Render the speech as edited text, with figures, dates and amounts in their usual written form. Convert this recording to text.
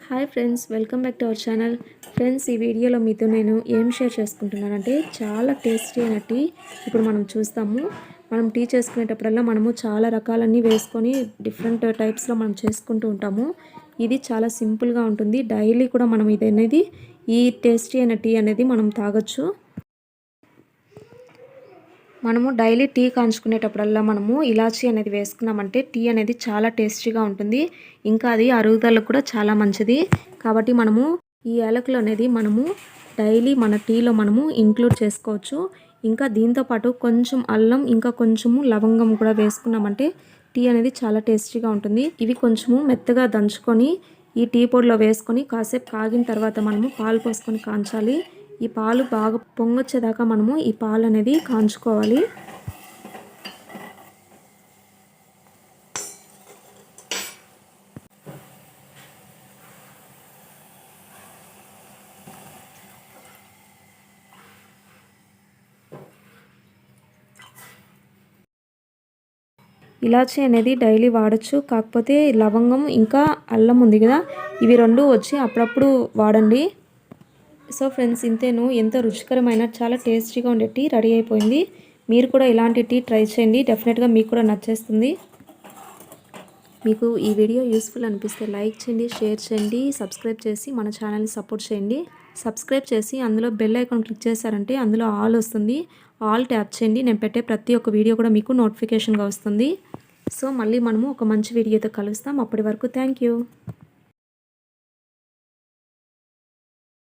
Hi friends, welcome back to our channel. Friends, ఈ వీడియోలో మీతో నేను ఏం షేర్ చేసుకుంటున్నానంటే చాలా టేస్టీ అయిన టీ ఇప్పుడు మనం చూస్తాము. మనం టీ చేసుకునేటప్పుడల్లా మనము చాలా రకాలన్నీ వేసుకొని డిఫరెంట్ టైప్స్లో మనం చేసుకుంటూ ఉంటాము. ఇది చాలా సింపుల్గా ఉంటుంది. డైలీ కూడా మనం ఇది అనేది ఈ టేస్టీ అయిన టీ అనేది మనం తాగొచ్చు. మనము డైలీ టీ కాంచుకునేటప్పుడల్లా మనము ఇలాచీ అనేది వేసుకున్నామంటే టీ అనేది చాలా టేస్టీగా ఉంటుంది. ఇంకా అది అరుగుదలకు కూడా చాలా మంచిది. కాబట్టి మనము ఈ యాలకులు అనేది మనము డైలీ మన టీలో మనము ఇంక్లూడ్ చేసుకోవచ్చు. ఇంకా దీంతోపాటు కొంచెం అల్లం, ఇంకా కొంచెము లవంగం కూడా వేసుకున్నామంటే టీ అనేది చాలా టేస్టీగా ఉంటుంది. ఇవి కొంచెము మెత్తగా దంచుకొని ఈ టీ పొడిలో వేసుకొని కాసేపు కాగిన తర్వాత మనము పాలు పోసుకొని కాంచాలి. ఈ పాలు బాగా పొంగొచ్చేదాకా మనము ఈ పాలు అనేది కాంచుకోవాలి. ఇలాచీ అనేది డైలీ వాడచ్చు. కాకపోతే లవంగం ఇంకా అల్లం ఉంది కదా, ఇవి రెండు వచ్చి అప్పుడప్పుడు వాడండి. సో ఫ్రెండ్స్, ఇంతేను, ఎంతో రుచికరమైన చాలా టేస్టీగా ఉండే టీ రెడీ అయిపోయింది. మీరు కూడా ఇలాంటి టీ ట్రై చేయండి. డెఫినెట్గా మీకు కూడా నచ్చేస్తుంది. మీకు ఈ వీడియో యూస్ఫుల్ అనిపిస్తే లైక్ చేయండి, షేర్ చేయండి, సబ్స్క్రైబ్ చేసి మన ఛానల్ని సపోర్ట్ చేయండి. సబ్స్క్రైబ్ చేసి అందులో బెల్ ఐకాన్ క్లిక్ చేశారంటే అందులో ఆల్ వస్తుంది. ఆల్ ట్యాప్ చేయండి. నేను పెట్టే ప్రతి ఒక్క వీడియో కూడా మీకు నోటిఫికేషన్గా వస్తుంది. సో మళ్ళీ మనము ఒక మంచి వీడియోతో కలుస్తాం. అప్పటి వరకు థ్యాంక్ యూ.